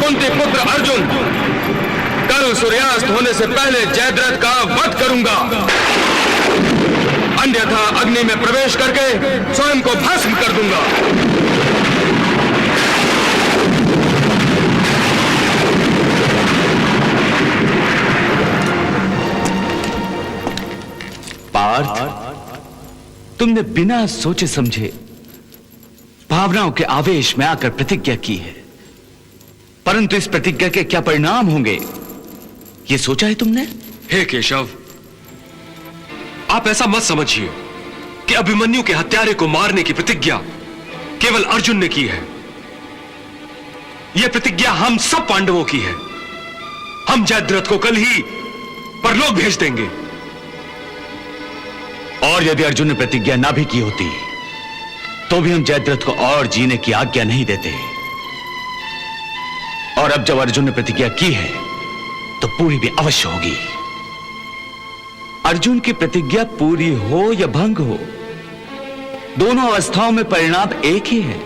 कुंती पुत्र अर्जुन, कल सूर्यास्त होने से पहले जयद्रथ का वध करूंगा, अन्यथा अग्नि में प्रवेश करके स्वयं को भस्म कर दूंगा। पार्थ, तुमने बिना सोचे समझे भावनाओं के आवेश में आकर प्रतिज्ञा की है, परंतु इस प्रतिज्ञा के क्या परिणाम होंगे यह सोचा है तुमने? हे केशव, आप ऐसा मत समझिए कि अभिमन्यु के हत्यारे को मारने की प्रतिज्ञा केवल अर्जुन ने की है। यह प्रतिज्ञा हम सब पांडवों की है। हम जयद्रथ को कल ही परलोक भेज देंगे। और यदि अर्जुन ने प्रतिज्ञा ना भी की होती तो भी हम जयद्रथ को और जीने की आज्ञा नहीं देते। और अब जब अर्जुन ने प्रतिज्ञा की है तो पूरी भी अवश्य होगी। अर्जुन की प्रतिज्ञा पूरी हो या भंग हो, दोनों अवस्थाओं में परिणाम एक ही है,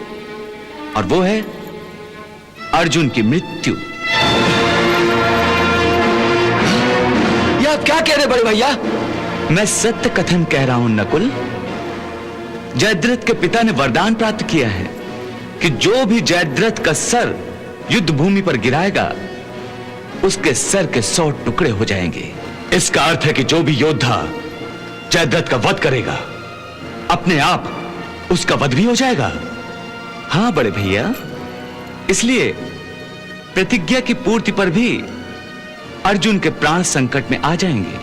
और वो है अर्जुन की मृत्यु। यह क्या कह रहे बड़े भैया? मैं सत्य कथन कह रहा हूं नकुल। जयद्रथ के पिता ने वरदान प्राप्त किया है कि जो भी जयद्रथ का सर युद्ध भूमि पर गिराएगा उसके सर के 100 टुकड़े हो जाएंगे। इसका अर्थ है कि जो भी योद्धा जयद्रथ का वध करेगा अपने आप उसका वध भी हो जाएगा। हां बड़े भैया, इसलिए प्रतिज्ञा की पूर्ति पर भी अर्जुन के प्राण संकट में आ जाएंगे।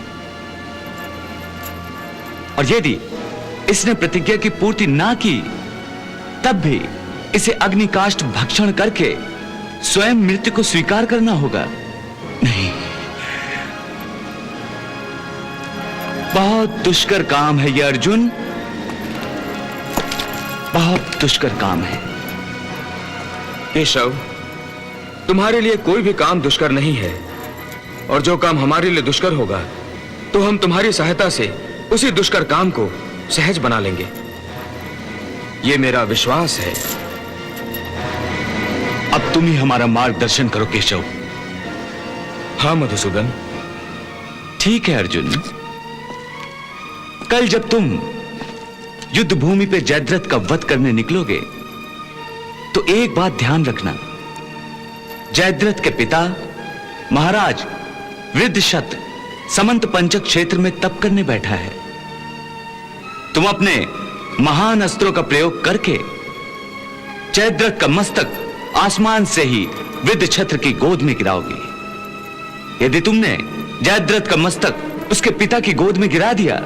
और यदि इसने प्रतिज्ञा की पूर्ति ना की तब भी इसे अग्निकाष्ठ भक्षण करके स्वयं मृत्यु को स्वीकार करना होगा। नहीं, बहुत दुष्कर काम है यह अर्जुन, बहुत दुष्कर काम है। केशव, तुम्हारे लिए कोई भी काम दुष्कर नहीं है, और जो काम हमारे लिए दुष्कर होगा तो हम तुम्हारी सहायता से उसी दुष्कर काम को सहज बना लेंगे। यह मेरा विश्वास है। अब तुम ही हमारा मार्गदर्शन करो केशव। हाँ मधुसूदन। ठीक है अर्जुन, कल जब तुम युद्ध भूमि पे जयद्रथ का वध करने निकलोगे तो एक बात ध्यान रखना, जयद्रथ के पिता महाराज वृद्धशत समंत पंचक क्षेत्र में तप करने बैठा है। तुम अपने महान अस्त्रों का प्रयोग करके जयद्रथ का मस्तक आसमान से ही वृद्धछत्र की गोद में गिराओगे। यदि तुमने जयद्रथ का मस्तक उसके पिता की गोद में गिरा दिया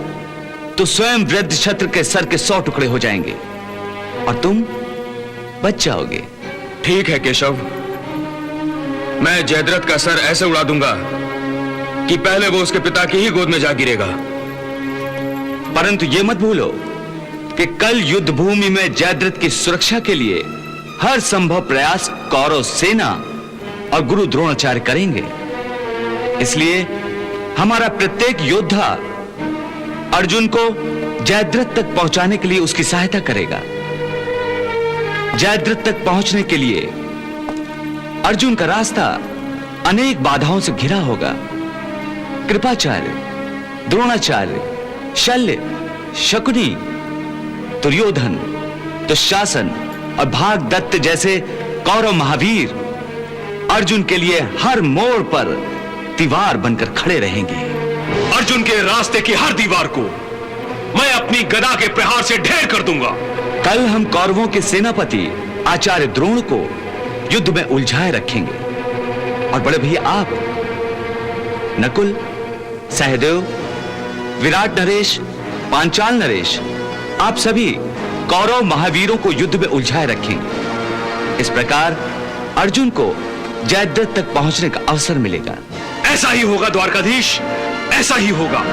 तो स्वयं वृद्धछत्र के सर के 100 टुकड़े हो जाएंगे और तुम बच जाओगे। ठीक है केशव, मैं जयद्रथ का सर ऐसे उड़ा दूंगा कि पहले वो उसके पिता की ही गोद में जा गिरेगा। परंतु यह मत भूलो कि कल युद्ध भूमि में जयद्रथ की सुरक्षा के लिए हर संभव प्रयास कौरव सेना और गुरु द्रोणाचार्य करेंगे। इसलिए हमारा प्रत्येक योद्धा अर्जुन को जयद्रथ तक पहुंचाने के लिए उसकी सहायता करेगा। जयद्रथ तक पहुंचने के लिए अर्जुन का रास्ता अनेक बाधाओं से घिरा होगा। कृपाचार्य, द्रोणाचार्य, शल्य, शकुनी, दुर्योधन, दुशासन और भागदत्त जैसे कौरव महावीर अर्जुन के लिए हर मोड़ पर दीवार बनकर खड़े रहेंगे। अर्जुन के रास्ते की हर दीवार को मैं अपनी गदा के प्रहार से ढेर कर दूंगा। कल हम कौरवों के सेनापति आचार्य द्रोण को युद्ध में उलझाए रखेंगे। और बड़े भैया आप, नकुल, सहदेव, विराट नरेश, पांचाल नरेश, आप सभी कौरव महावीरों को युद्ध में उलझाए रखेंगे। इस प्रकार अर्जुन को जयद्रथ तक पहुंचने का अवसर मिलेगा। ऐसा ही होगा द्वारकाधीश, ऐसा ही होगा।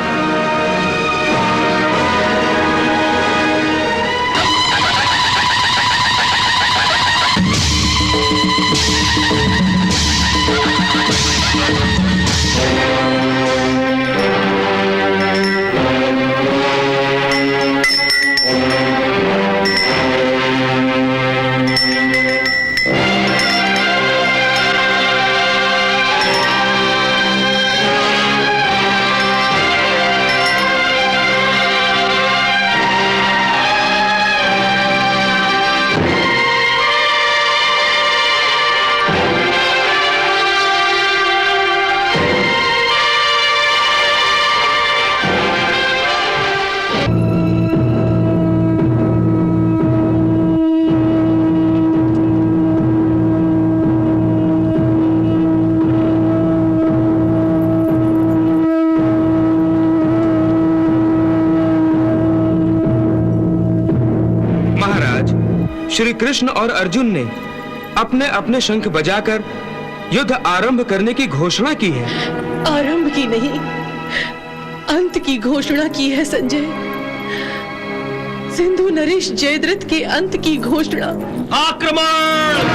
श्री कृष्ण और अर्जुन ने अपने अपने शंख बजाकर युद्ध आरंभ करने की घोषणा की है। आरंभ की नहीं, अंत की घोषणा की है संजय। सिंधु नरेश जयद्रथ के अंत की घोषणा। आक्रमण!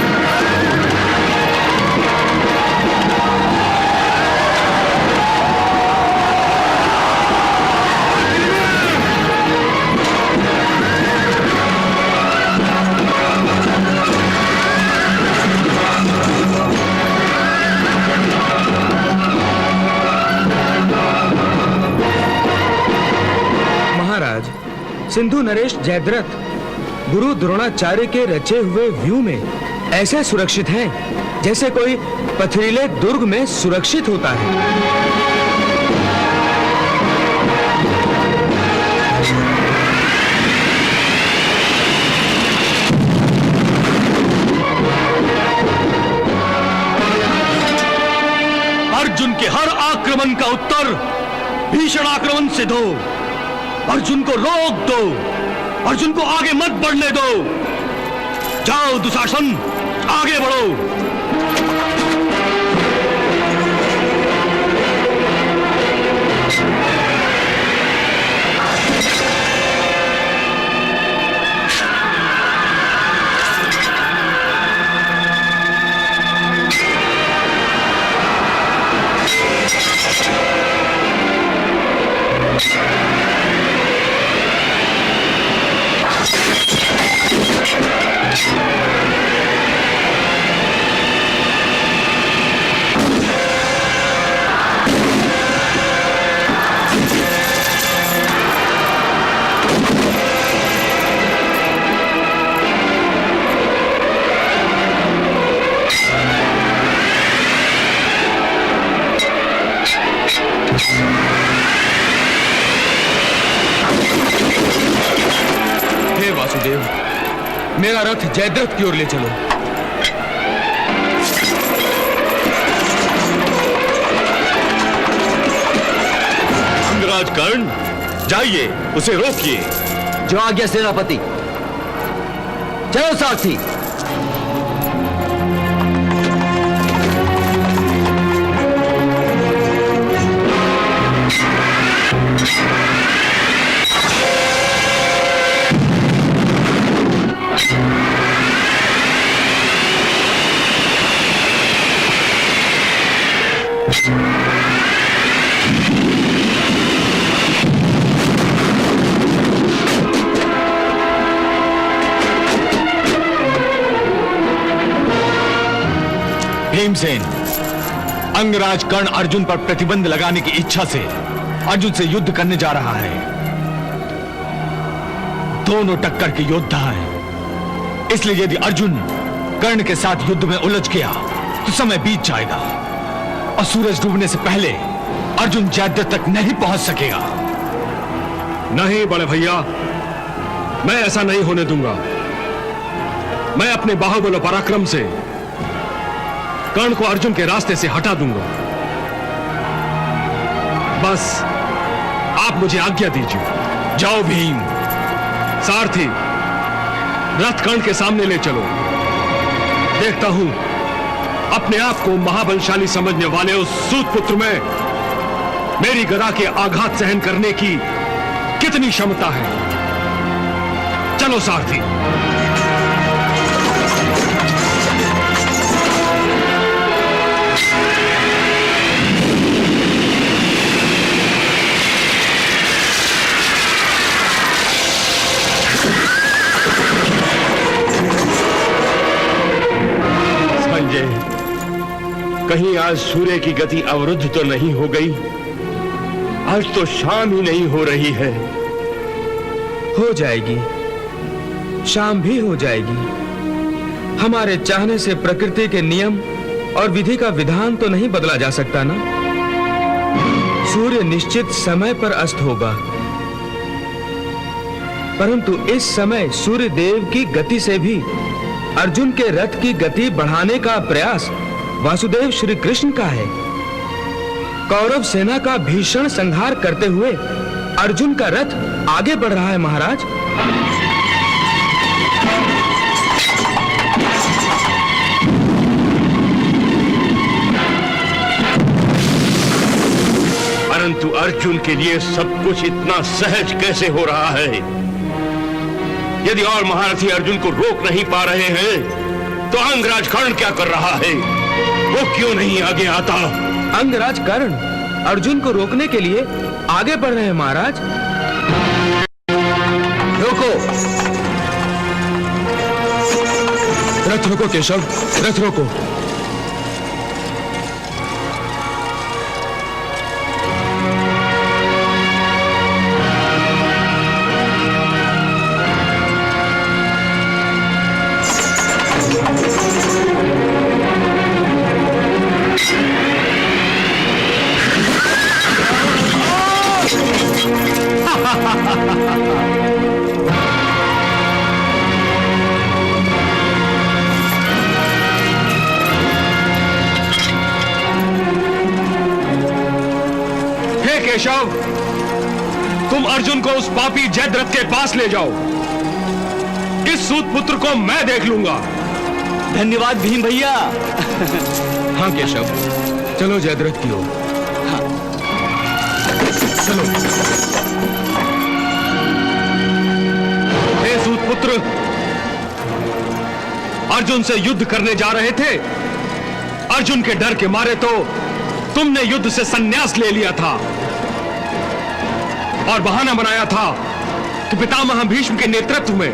महाराज, सिंधु नरेश जयद्रथ गुरु द्रोणाचार्य के रचे हुए व्यू में ऐसे सुरक्षित हैं जैसे कोई पथरीले दुर्ग में सुरक्षित होता है। अर्जुन के हर आक्रमण का उत्तर भीषण आक्रमण से दो। अर्जुन को रोक दो, अर्जुन को आगे मत बढ़ने दो। जाओ दुशासन, आगे बढ़ो। हे वासुदेव, मेरा रथ जयद्रथ की ओर ले चलो। अंगराज कर्ण, जाइए उसे रोकिए। जो आज्ञा सेनापति। चलो सारथी। भीमसेन, अंगराज कर्ण अर्जुन पर प्रतिबंध लगाने की इच्छा से अर्जुन से युद्ध करने जा रहा है। दोनों टक्कर के योद्धा हैं, इसलिए यदि अर्जुन कर्ण के साथ युद्ध में उलझ गया तो समय बीत जाएगा और सूरज डूबने से पहले अर्जुन जयद्रथ तक नहीं पहुंच सकेगा। नहीं बड़े भैया, मैं ऐसा नहीं होने दूंगा। मैं अपने बाहुबल पराक्रम से कर्ण को अर्जुन के रास्ते से हटा दूंगा। बस आप मुझे आज्ञा दीजिए। जाओ भीम। सारथी, रथ कर्ण के सामने ले चलो। देखता हूं अपने आप को महाबलशाली समझने वाले उस सूत पुत्र में मेरी गदा के आघात सहन करने की कितनी क्षमता है। चलो सारथी। कहीं आज सूर्य की गति अवरुद्ध तो नहीं हो गई? आज तो शाम ही नहीं हो रही है। हो जाएगी, शाम भी हो जाएगी। हमारे चाहने से प्रकृति के नियम और विधि का विधान तो नहीं बदला जा सकता ना। सूर्य निश्चित समय पर अस्त होगा, परंतु इस समय सूर्य देव की गति से भी अर्जुन के रथ की गति बढ़ाने का प्रयास वासुदेव श्री कृष्ण का है। कौरव सेना का भीषण संहार करते हुए अर्जुन का रथ आगे बढ़ रहा है महाराज। परंतु अर्जुन के लिए सब कुछ इतना सहज कैसे हो रहा है? यदि और महारथी अर्जुन को रोक नहीं पा रहे हैं तो अंगराज कर्ण क्या कर रहा है? वो क्यों नहीं आगे आता? अंगराज कर्ण अर्जुन को रोकने के लिए आगे बढ़ रहे हैं महाराज। रोको। रथ रोको केशव, रथ रोको। केशव, तुम अर्जुन को उस पापी जयद्रथ के पास ले जाओ। इस सूत पुत्र को मैं देख लूंगा। धन्यवाद भीम भैया। हाँ केशव, चलो जयद्रथ की ओर। चलो। हे सूत पुत्र, अर्जुन से युद्ध करने जा रहे थे। अर्जुन के डर के मारे तो तुमने युद्ध से संन्यास ले लिया था और बहाना बनाया था कि पितामह भीष्म के नेतृत्व में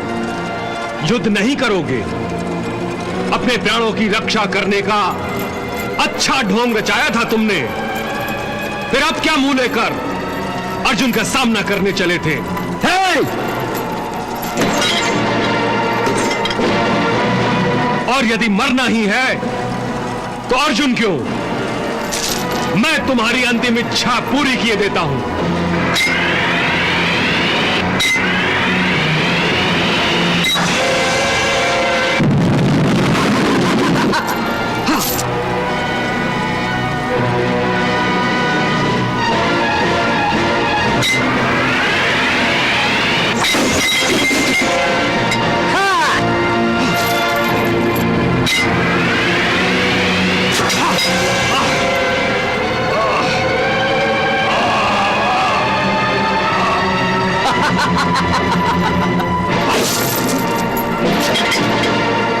युद्ध नहीं करोगे। अपने प्राणों की रक्षा करने का अच्छा ढोंग रचाया था तुमने। फिर अब क्या मुंह लेकर अर्जुन का सामना करने चले थे? और यदि मरना ही है तो अर्जुन क्यों, मैं तुम्हारी अंतिम इच्छा पूरी किए देता हूं।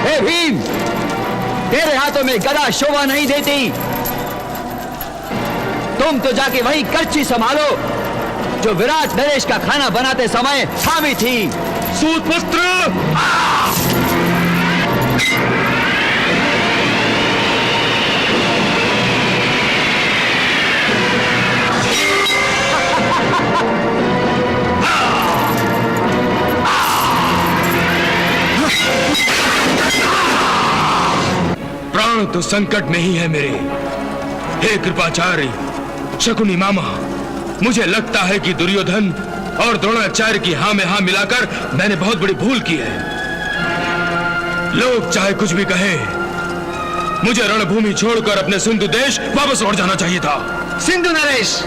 हे भीम, तेरे हाथों में गदा शोभा नहीं देती। तुम तो जाके वही करची संभालो जो विराट नरेश का खाना बनाते समय थामी थी। सूत पुत्र! प्राण तो संकट में ही है मेरे। हे कृपाचार्य, शकुनी मामा, मुझे लगता है कि दुर्योधन और द्रोणाचार्य की हाँ में हाँ मिलाकर मैंने बहुत बड़ी भूल की है। लोग चाहे कुछ भी कहे, मुझे रणभूमि छोड़कर अपने सिंधु देश वापस लौट जाना चाहिए था। सिंधु नरेश,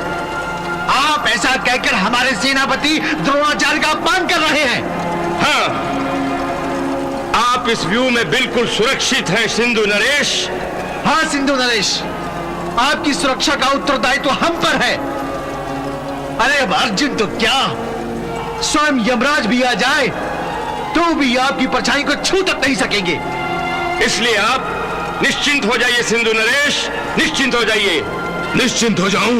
आप ऐसा कहकर हमारे सेनापति द्रोणाचार्य का अपमान कर रहे हैं। हाँ, आप इस व्यू में बिल्कुल सुरक्षित हैं सिंधु नरेश। हाँ सिंधु नरेश, आपकी सुरक्षा का उत्तरदायित्व हम पर है। अरे अब अर्जुन तो क्या, स्वयं यमराज भी आ जाए तो भी आपकी परछाई को छू तक नहीं सकेंगे। इसलिए आप निश्चिंत हो जाइए सिंधु नरेश, निश्चिंत हो जाइए। निश्चिंत हो जाऊं?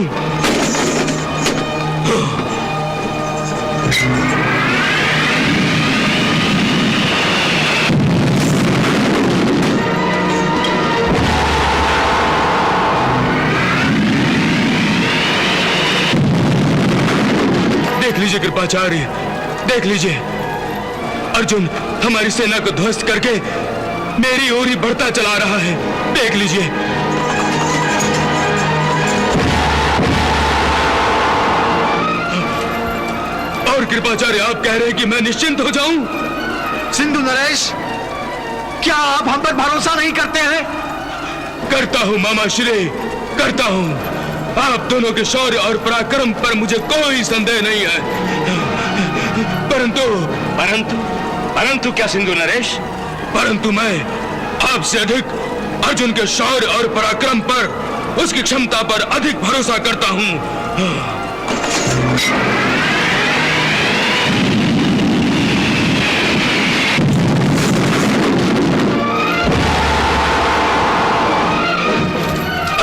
देख लीजिए कृपाचार्य, देख लीजिए, अर्जुन हमारी सेना को ध्वस्त करके मेरी ओर ही बढ़ता चला रहा है। देख लीजिए। और कृपाचार्य, आप कह रहे हैं कि मैं निश्चिंत हो जाऊं? सिंधु नरेश, क्या आप हम पर भरोसा नहीं करते हैं? करता हूं मामा श्री, करता हूं। आप दोनों के शौर्य और पराक्रम पर मुझे कोई संदेह नहीं है। परंतु क्या सिंधु नरेश? परंतु मैं आपसे अधिक अर्जुन के शौर्य और पराक्रम पर उसकी क्षमता पर अधिक भरोसा करता हूं।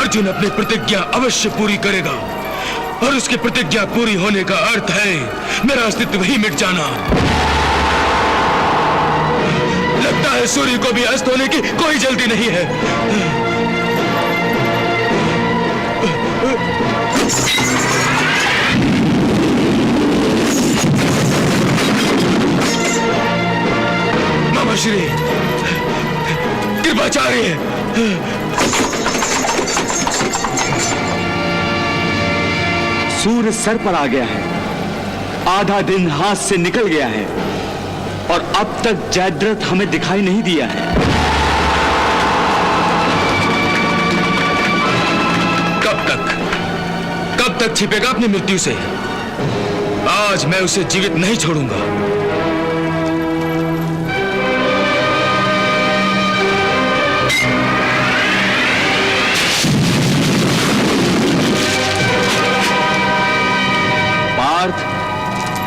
अर्जुन अपनी प्रतिज्ञा अवश्य पूरी करेगा और उसकी प्रतिज्ञा पूरी होने का अर्थ है मेरा अस्तित्व ही मिट जाना। लगता है सूर्य को भी अस्त होने की कोई जल्दी नहीं है। मामा श्री कृपाचार्य, सूर्य सर पर आ गया है, आधा दिन हाथ से निकल गया है और अब तक जयद्रथ हमें दिखाई नहीं दिया है। कब तक छिपेगा अपनी मृत्यु से? आज मैं उसे जीवित नहीं छोड़ूंगा।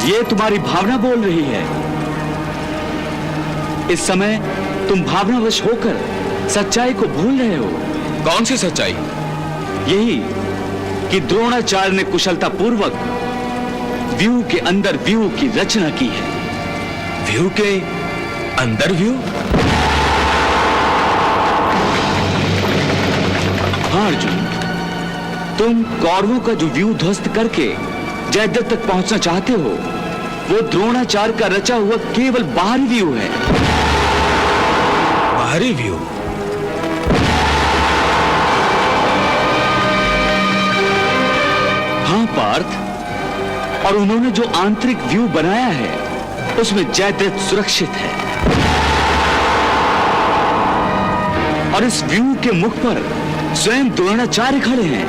ये तुम्हारी भावना बोल रही है। इस समय तुम भावनावश होकर सच्चाई को भूल रहे हो। कौन सी सच्चाई? यही कि द्रोणाचार्य ने कुशलतापूर्वक व्यूह के अंदर व्यूह की रचना की है। व्यूह के अंदर व्यूह? हाँ अर्जुन, तुम कौरवों का जो व्यूह ध्वस्त करके जयद्रथ तक पहुंचना चाहते हो, वो द्रोणाचार्य का रचा हुआ केवल बाहरी व्यू है। बाहरी व्यू? हाँ पार्थ, और उन्होंने जो आंतरिक व्यू बनाया है उसमें जयद्रथ सुरक्षित है। और इस व्यू के मुख पर स्वयं द्रोणाचार्य खड़े हैं।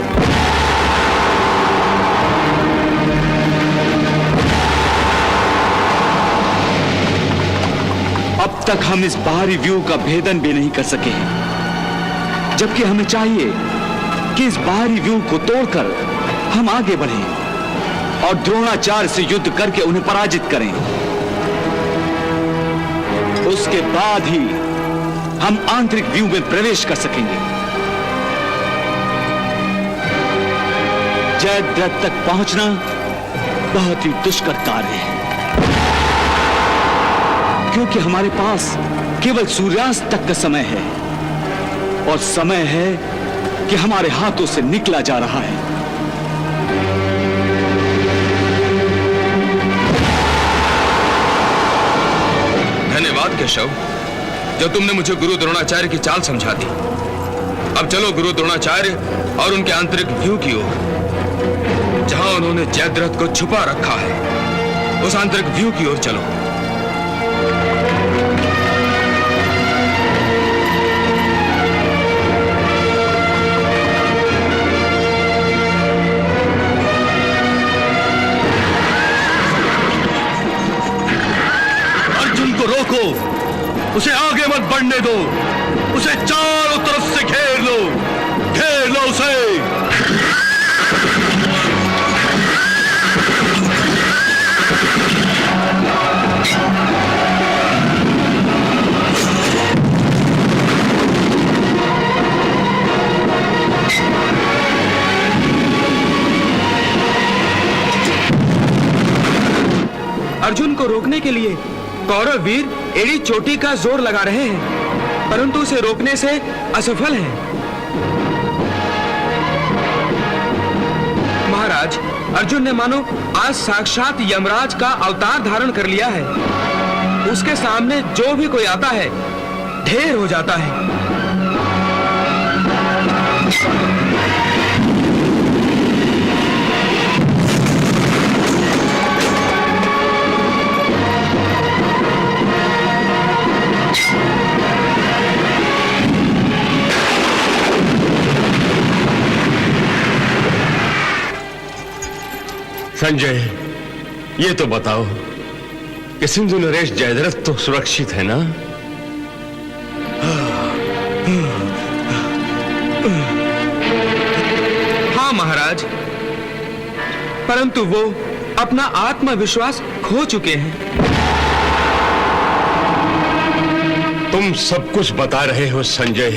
अब तक हम इस बाहरी व्यू का भेदन भी नहीं कर सके हैं, जबकि हमें चाहिए कि इस बाहरी व्यू को तोड़कर हम आगे बढ़ें और द्रोणाचार्य से युद्ध करके उन्हें पराजित करें। उसके बाद ही हम आंतरिक व्यू में प्रवेश कर सकेंगे। जयद्रथ तक पहुंचना बहुत ही दुष्कर कार्य है, क्योंकि हमारे पास केवल सूर्यास्त तक का समय है और समय है कि हमारे हाथों से निकला जा रहा है। धन्यवाद केशव, जो तुमने मुझे गुरु द्रोणाचार्य की चाल समझा दी। अब चलो गुरु द्रोणाचार्य और उनके आंतरिक व्यू की ओर, जहां उन्होंने जयद्रथ को छुपा रखा है। उस आंतरिक व्यू की ओर चलो। रोको, उसे आगे मत बढ़ने दो, उसे चारों तरफ से घेर लो उसे। अर्जुन को रोकने के लिए कौरव वीर एड़ी चोटी का जोर लगा रहे हैं, परंतु उसे रोकने से असफल हैं। महाराज, अर्जुन ने मानो आज साक्षात यमराज का अवतार धारण कर लिया है। उसके सामने जो भी कोई आता है ढेर हो जाता है। संजय, ये तो बताओ कि सिंधु नरेश जयद्रथ तो सुरक्षित है ना? परंतु वो अपना आत्मविश्वास खो चुके हैं। तुम सब कुछ बता रहे हो संजय,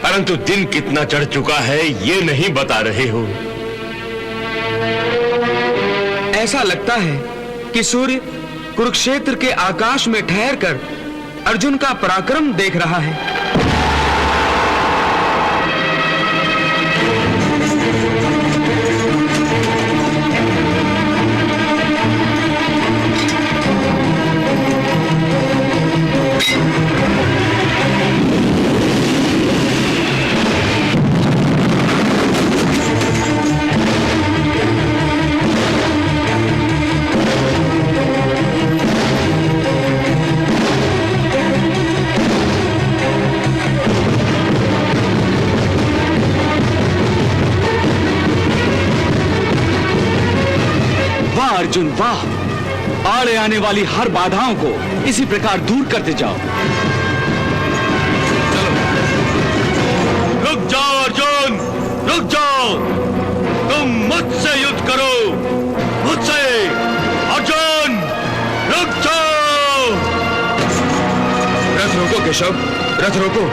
परंतु दिन कितना चढ़ चुका है ये नहीं बता रहे हो। ऐसा लगता है कि सूर्य कुरुक्षेत्र के आकाश में ठहरकर अर्जुन का पराक्रम देख रहा है। अर्जुन वाह, आड़े आने वाली हर बाधाओं को इसी प्रकार दूर करते जाओ। रुक जाओ अर्जुन, रुक जाओ। तुम मुझसे युद्ध करो, मुझसे। अर्जुन रुक जाओ। रथ रोको केशव, रथ रोको।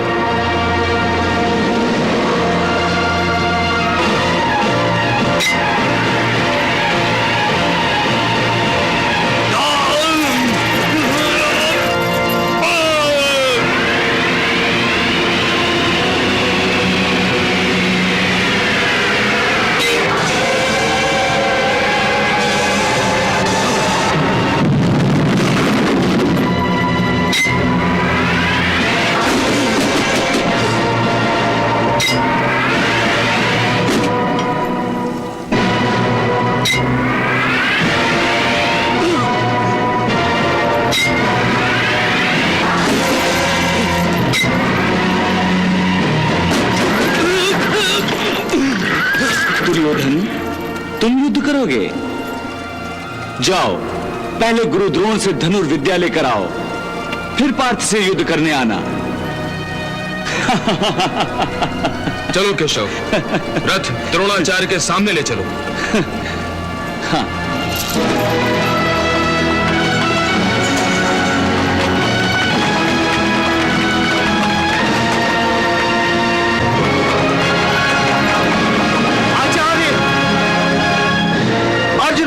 दुर्योधन, तुम युद्ध करोगे? जाओ, पहले गुरु द्रोण से धनुर्विद्या लेकर आओ, फिर पार्थ से युद्ध करने आना। चलो केशव, रथ द्रोणाचार्य के सामने ले चलो। हाँ।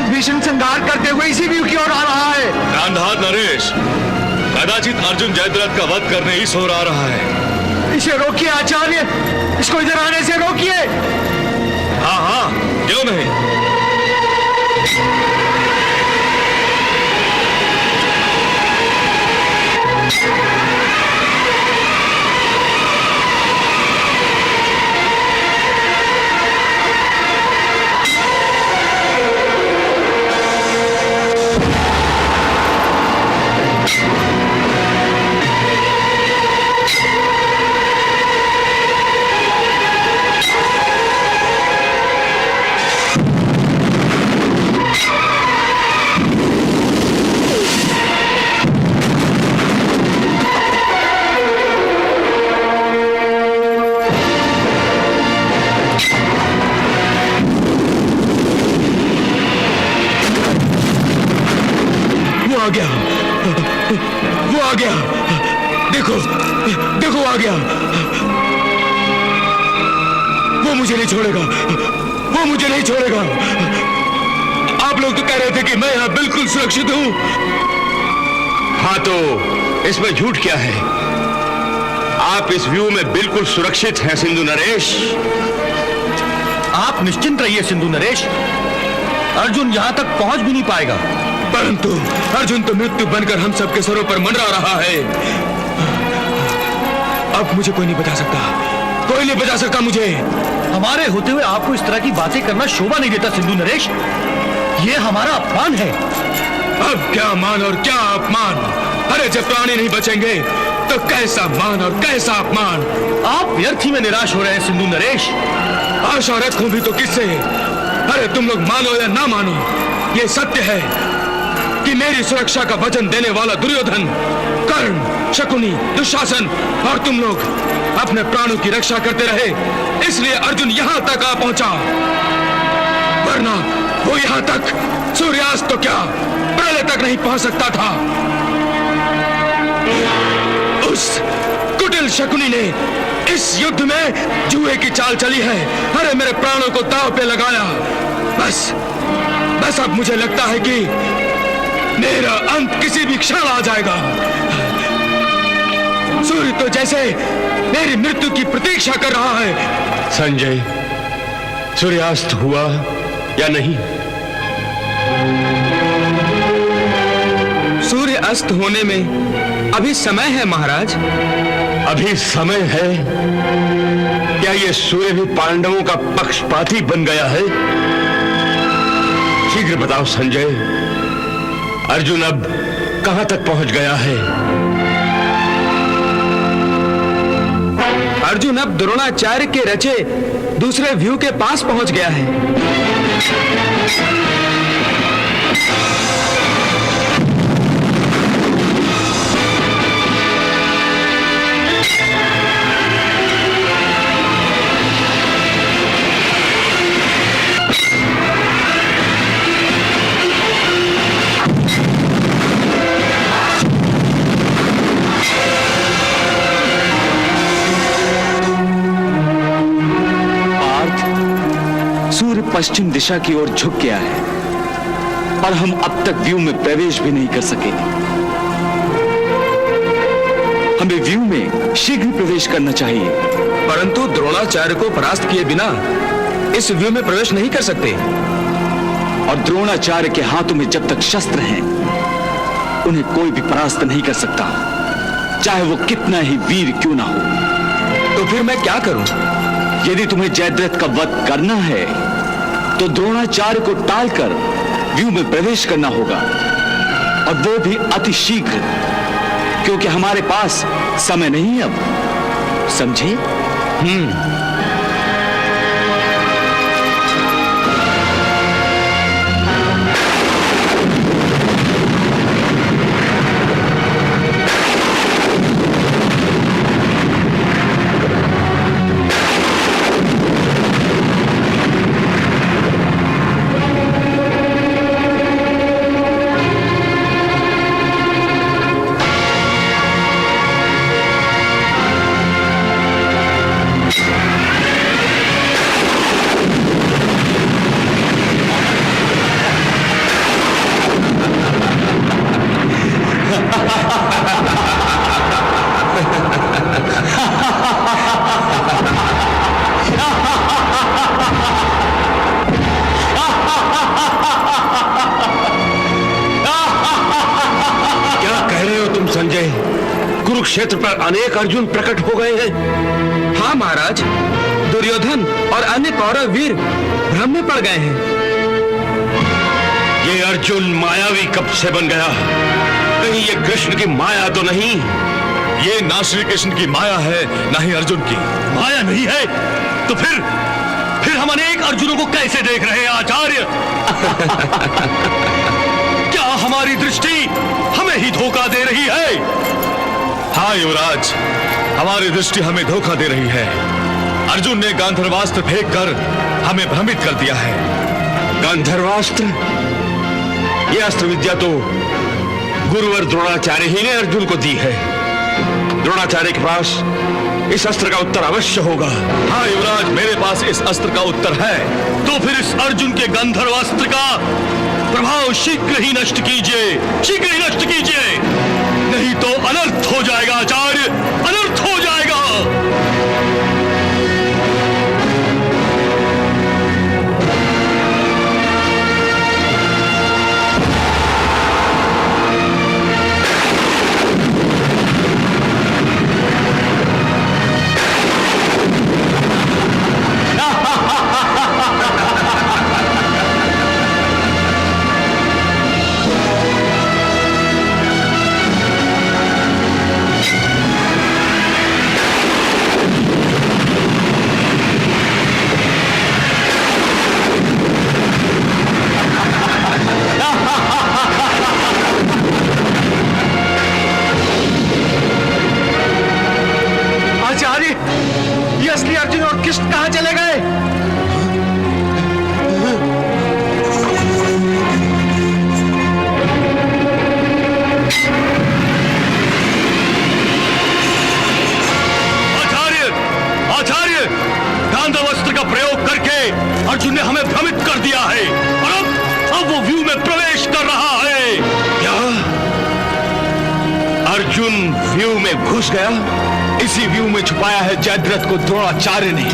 भीषण संहार करते हुए इसी व्यू की ओर आ रहा है। गांधार नरेश, कदाचित अर्जुन जयद्रथ का वध करने ही सो रहा है। इसे रोकिए आचार्य, इसको इधर आने से रोकिए। हाँ हाँ, क्यों नहीं। आ गया, वो आ गया। देखो, देखो आ गया। वो मुझे नहीं छोड़ेगा, वो मुझे नहीं छोड़ेगा। आप लोग तो कह रहे थे कि मैं यहां बिल्कुल सुरक्षित हूं। हाँ, तो इसमें झूठ क्या है? आप इस व्यू में बिल्कुल सुरक्षित हैं सिंधु नरेश। आप निश्चिंत रहिए सिंधु नरेश, अर्जुन यहां तक पहुंच भी नहीं पाएगा। परंतु अर्जुन तो मृत्यु बनकर हम सबके सरों पर मंडरा रहा है। अब मुझे कोई नहीं बचा सकता, कोई नहीं बचा सकता मुझे। हमारे होते हुए आपको इस तरह की बातें करना शोभा नहीं देता सिंधु नरेश, ये हमारा अपमान है। अब क्या मान और क्या अपमान। अरे जब प्राणी नहीं बचेंगे तो कैसा मान और कैसा अपमान। आप व्यर्थ ही में निराश हो रहे हैं सिंधु नरेश। आशा रखूं भी तो किससे। अरे तुम लोग मानो या ना मानो, ये सत्य है कि मेरी सुरक्षा का वचन देने वाला दुर्योधन, कर्ण, शकुनी, दुशासन और तुम लोग अपने प्राणों की रक्षा करते रहे, इसलिए अर्जुन यहां तक आ पहुंचा। वरना वो वो यहां तक सूर्यास्त तो क्या प्रलय तक नहीं पहुंच सकता था। उस कुटिल शकुनी ने इस युद्ध में जुए की चाल चली है। अरे मेरे प्राणों को दांव पे लगाया। बस अब मुझे लगता है कि मेरा अंत किसी भी क्षण आ जाएगा। सूर्य तो जैसे मेरी मृत्यु की प्रतीक्षा कर रहा है। संजय, सूर्यास्त हुआ या नहीं? सूर्य अस्त होने में अभी समय है महाराज। अभी समय है? क्या ये सूर्य भी पांडवों का पक्षपाती बन गया है? शीघ्र बताओ संजय, अर्जुन अब कहां तक पहुंच गया है? अर्जुन अब द्रोणाचार्य के रचे दूसरे व्यू के पास पहुंच गया है। सूर्य पश्चिम दिशा की ओर झुक गया है और हम अब तक व्यू में प्रवेश भी नहीं कर सके। हमें व्यू में शीघ्र प्रवेश करना चाहिए। परंतु द्रोणाचार्य को परास्त किए बिना इस व्यू में प्रवेश नहीं कर सकते। और द्रोणाचार्य के हाथों में जब तक शस्त्र हैं, उन्हें कोई भी परास्त नहीं कर सकता, चाहे वो कितना ही वीर क्यों ना हो। तो फिर मैं क्या करूं? यदि तुम्हें जयद्रथ का वध करना है तो द्रोणाचार्य को टालकर व्यू में प्रवेश करना होगा, और वो भी अति शीघ्र, क्योंकि हमारे पास समय नहीं है अब। समझे? कुरुक्षेत्र पर अनेक अर्जुन प्रकट हो गए हैं। हाँ महाराज, दुर्योधन और अन्य कौरव वीर भ्रम में पड़ गए हैं। ये अर्जुन मायावी कब से बन गया? कहीं ये कृष्ण की माया तो नहीं? ये ना श्री कृष्ण की माया है, ना ही अर्जुन की। माया नहीं है तो फिर हम अनेक अर्जुनों को कैसे देख रहे हैं आचार्य? क्या हमारी दृष्टि हमें ही धोखा दे रही है? हाँ युवराज, हमारी दृष्टि हमें धोखा दे रही है। अर्जुन ने गांधर्वास्त्र फेंककर हमें भ्रमित कर दिया है। गांधर्वास्त्र? यह अस्त्र विद्या तो गुरुवर द्रोणाचार्य ही ने अर्जुन को दी है। द्रोणाचार्य के पास इस अस्त्र का उत्तर अवश्य होगा। हाँ युवराज, मेरे पास इस अस्त्र का उत्तर है। तो फिर इस अर्जुन के गंधर्वास्त्र का प्रभाव शीघ्र ही नष्ट कीजिए, शीघ्र ही नष्ट कीजिए, नहीं तो अनर्थ हो जाएगा आचार्य, अनर्थ हो जाएगा। अर्जुन व्यू में घुस गया। इसी व्यू में छुपाया है जयद्रथ को द्रोणाचार्य ने।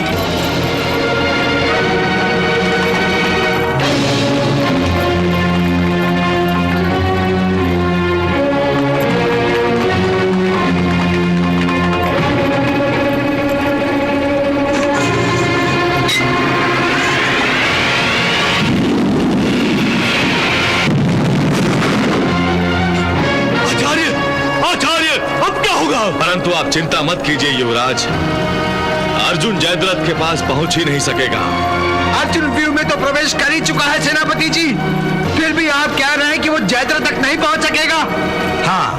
परंतु आप चिंता मत कीजिए युवराज, अर्जुन जयद्रथ के पास पहुंच ही नहीं सकेगा। अर्जुन व्यू में तो प्रवेश कर ही चुका है सेनापति जी, फिर भी आप कह रहे हैं कि वो जयद्रथ तक नहीं पहुंच सकेगा? हाँ,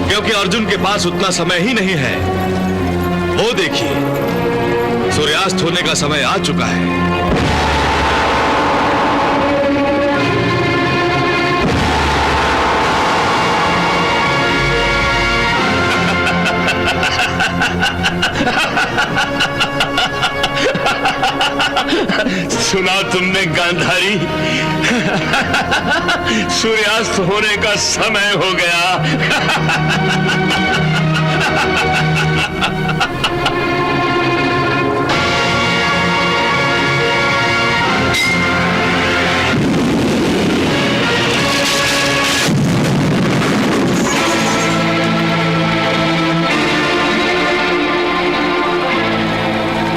क्योंकि अर्जुन के पास उतना समय ही नहीं है। वो देखिए, सूर्यास्त होने का समय आ चुका है। सुना तुमने गांधारी? सूर्यास्त होने का समय हो गया।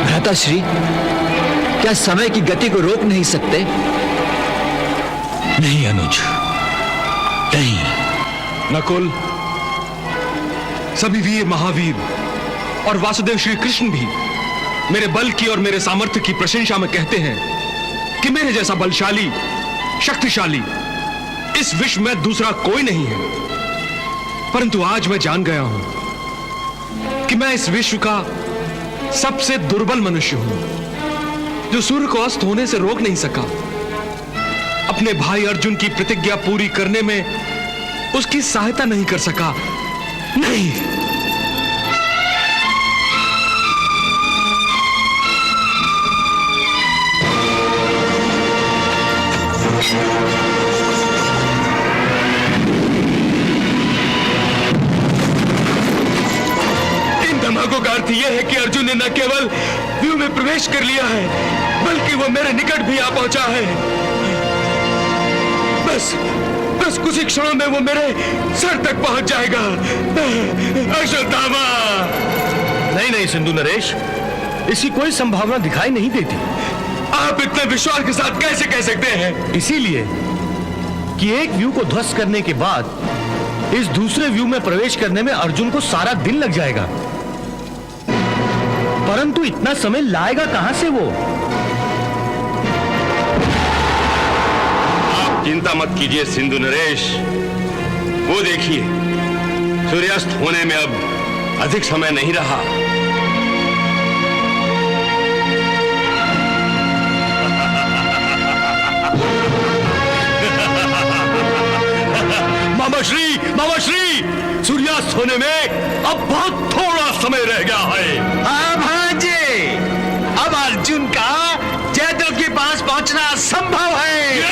भ्राताश्री, क्या समय की गति को रोक नहीं सकते? नहीं अनुज, नहीं। नकुल, सभी वीर महावीर और वासुदेव श्री कृष्ण भी मेरे बल की और मेरे सामर्थ्य की प्रशंसा में कहते हैं कि मेरे जैसा बलशाली, शक्तिशाली इस विश्व में दूसरा कोई नहीं है। परंतु आज मैं जान गया हूं कि मैं इस विश्व का सबसे दुर्बल मनुष्य हूं, जो सूर्य को अस्त होने से रोक नहीं सका, अपने भाई अर्जुन की प्रतिज्ञा पूरी करने में उसकी सहायता नहीं कर सका। नहीं, इन धमाकों का अर्थ यह है कि अर्जुन ने न केवल व्यू में प्रवेश कर लिया है, बल्कि वो मेरे निकट भी आ पहुंचा है। बस कुछ ही क्षणों में वो मेरे सर तक पहुंच जाएगा। अश्वत्थामा! नहीं सिंधु नरेश, इसकी कोई संभावना दिखाई नहीं देती। आप इतने विश्वास के साथ कैसे कह सकते हैं? इसीलिए कि एक व्यू को ध्वस्त करने के बाद इस दूसरे व्यू में प्रवेश करने में अर्जुन को सारा दिन लग जाएगा। परंतु इतना समय लाएगा कहां से वो? आप चिंता मत कीजिए सिंधु नरेश, वो देखिए, सूर्यास्त होने में अब अधिक समय नहीं रहा। मामाश्री, सूर्यास्त होने में अब बहुत थोड़ा समय रह गया है। हाँ भांजे, अब अर्जुन का जयद्रथ के पास पहुंचना संभव है।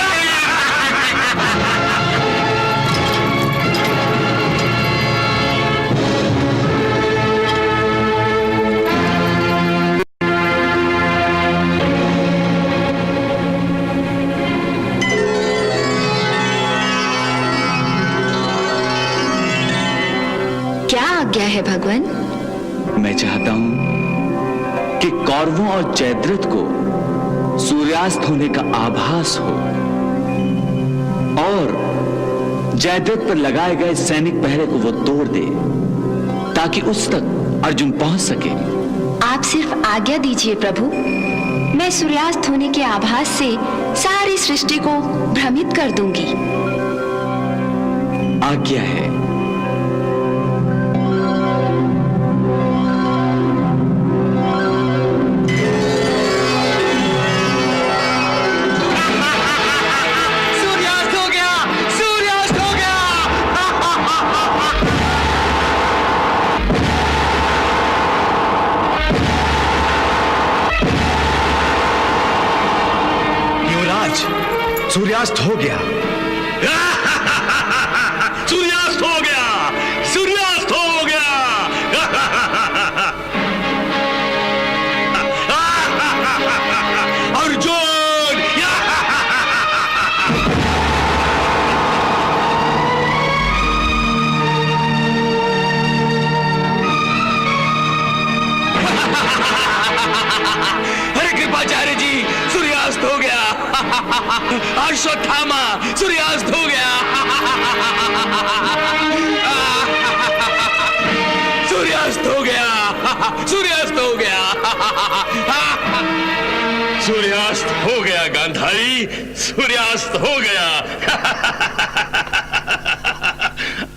क्या आज्ञा है भगवान? मैं चाहता हूं कि कौरवों और जयद्रथ को सूर्यास्त होने का आभास हो और जयद्रथ पर लगाए गए सैनिक पहरे को वो तोड़ दे, ताकि उस तक अर्जुन पहुंच सके। आप सिर्फ आज्ञा दीजिए प्रभु, मैं सूर्यास्त होने के आभास से सारी सृष्टि को भ्रमित कर दूंगी। आज्ञा है। सूर्यास्त हो गया। सूर्यास्त हो गया। अश्वत्थामा, सूर्यास्त हो गया। सूर्यास्त हो गया, सूर्यास्त हो गया। सूर्यास्त हो गया गांधारी, सूर्यास्त हो गया।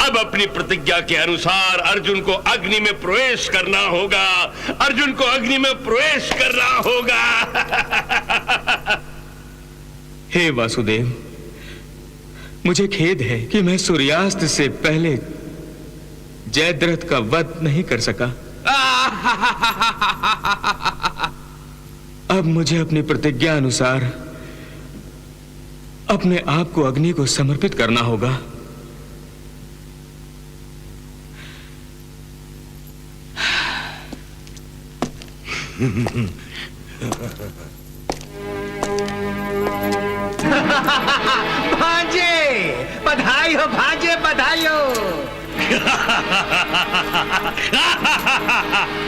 अब अपनी प्रतिज्ञा के अनुसार अर्जुन को अग्नि में प्रवेश करना होगा, अर्जुन को अग्नि में प्रवेश करना होगा। हे वासुदेव, मुझे खेद है कि मैं सूर्यास्त से पहले जयद्रथ का वध नहीं कर सका। अब मुझे अपनी प्रतिज्ञा अनुसार अपने आप को अग्नि को समर्पित करना होगा। भांजे, बधाई हो भांजे, बधाई हो।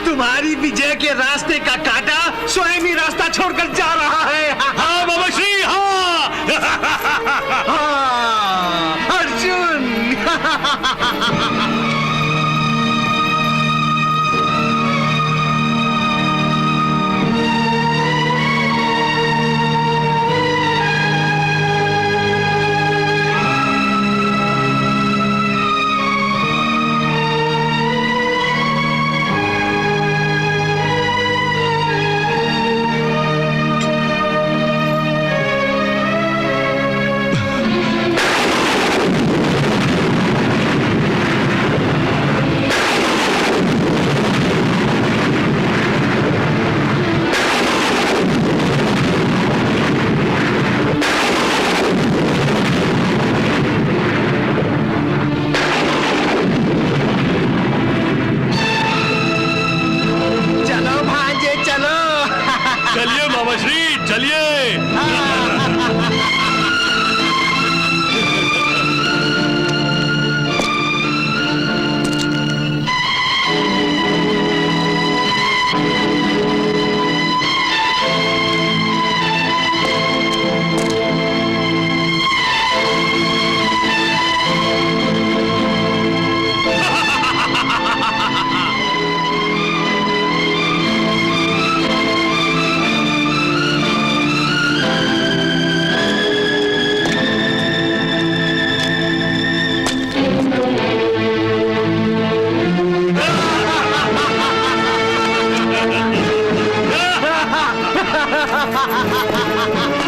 तुम्हारी विजय के रास्ते का कांटा स्वयं ही रास्ता छोड़कर जा रहा है। हाँ बाबा श्री, हाँ। हाँ, अर्जुन। चलिए बाबा श्री, चलिए।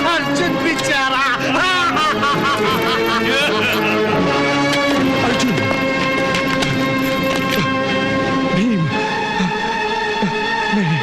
अर्जुन बेचारा। अर्जुन, भीम, नहीं।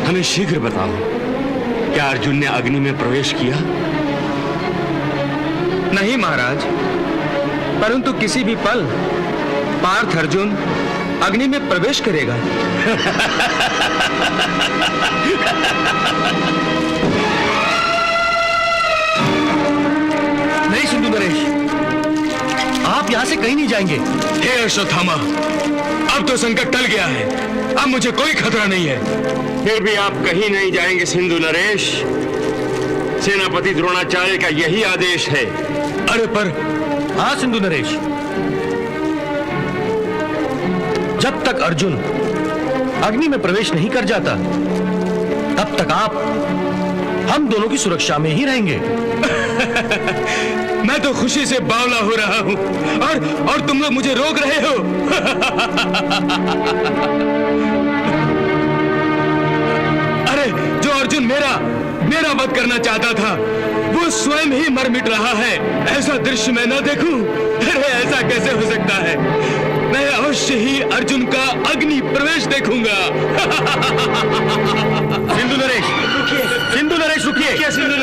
हमें शीघ्र बताओ, क्या अर्जुन ने अग्नि में प्रवेश किया? नहीं महाराज, परंतु किसी भी पल पार्थ अर्जुन अग्नि में प्रवेश करेगा। नहीं सिंधु नरेश, आप यहां से कहीं नहीं जाएंगे। हे अश्वत्थामा, अब तो संकट टल गया है, अब मुझे कोई खतरा नहीं है। फिर भी आप कहीं नहीं जाएंगे सिंधु नरेश, सेनापति द्रोणाचार्य का यही आदेश है। अरे पर हाँ सिंधु नरेश, जब तक अर्जुन अग्नि में प्रवेश नहीं कर जाता, तब तक आप हम दोनों की सुरक्षा में ही रहेंगे। मैं तो खुशी से बावला हो रहा हूं और तुम लोग मुझे रोक रहे हो। मेरा वध करना चाहता था वो स्वयं ही मर मिट रहा है। ऐसा दृश्य मैं न देखूं। अरे ऐसा कैसे हो सकता है? मैं अवश्य ही अर्जुन का अग्नि प्रवेश देखूंगा। सिंधु नरेश रुकिए, सिंधु नरेश रुकिए,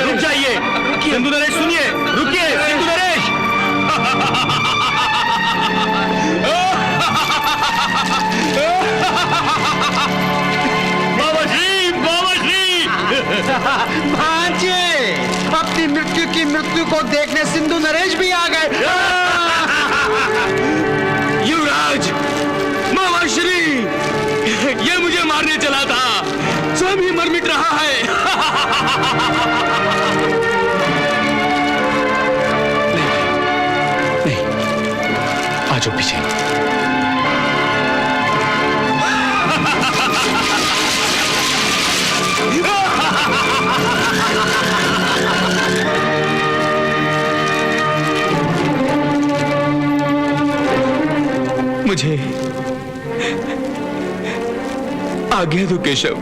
रुक जाइए, सिंधु नरेश सुनिए, रुकिए सिंधु नरेश। बाबा श्री भांजे, अपनी मृत्यु की मृत्यु को देखने सिंधु नरेश भी आ गए। युवराज, मामा श्री, ये मुझे मारने चला था, स्वयं ही मर मिट रहा है। आ जाओ पीछे। मुझे आज्ञा दो केशव।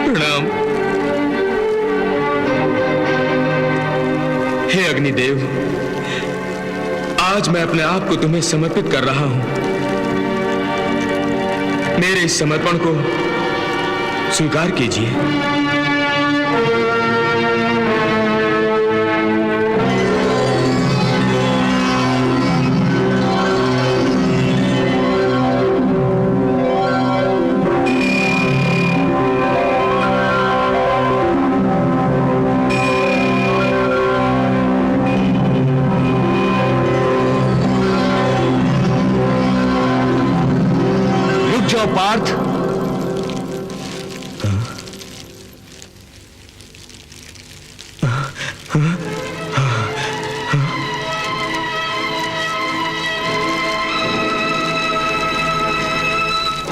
प्रणाम। हे अग्निदेव, आज मैं अपने आप को तुम्हें समर्पित कर रहा हूं। मेरे इस समर्पण को स्वीकार कीजिए। पार्थ,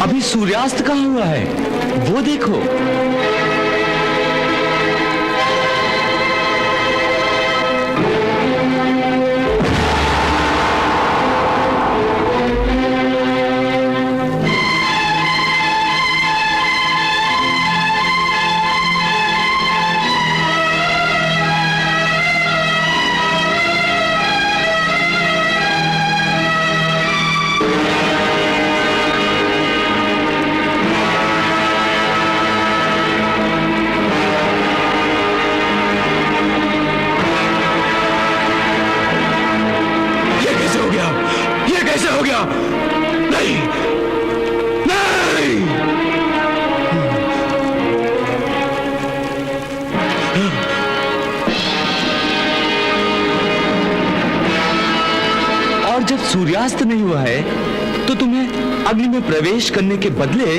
अभी सूर्यास्त कहाँ हुआ है वो देखो। सूर्यास्त नहीं हुआ है तो तुम्हें अग्नि में प्रवेश करने के बदले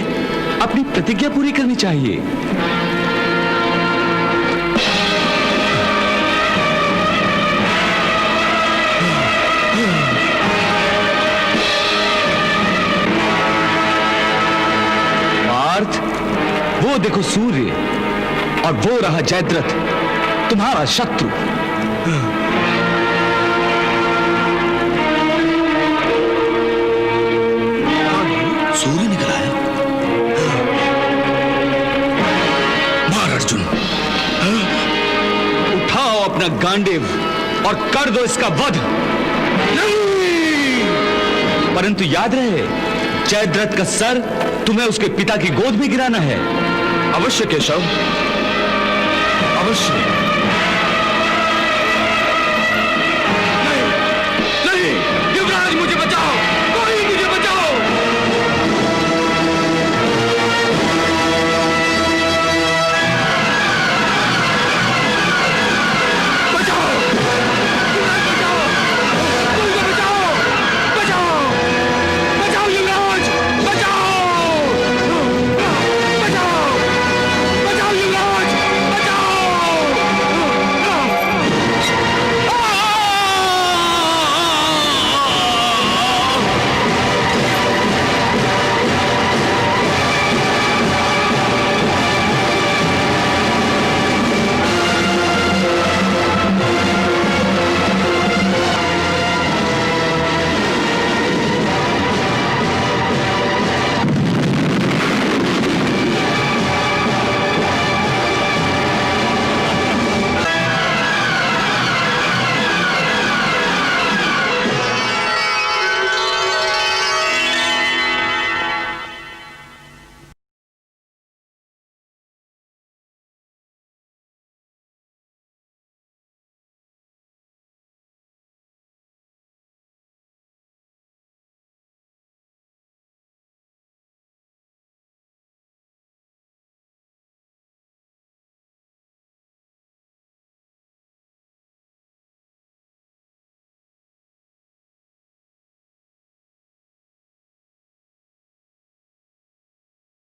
अपनी प्रतिज्ञा पूरी करनी चाहिए। पार्थ, वो देखो सूर्य, और वो रहा जयद्रथ, तुम्हारा शत्रु। सूर्य निकल आया। मार अर्जुन। उठाओ अपना गांडीव और कर दो इसका वध। परंतु याद रहे, जयद्रथ का सर तुम्हें उसके पिता की गोद में गिराना है। अवश्य केशव, अवश्य।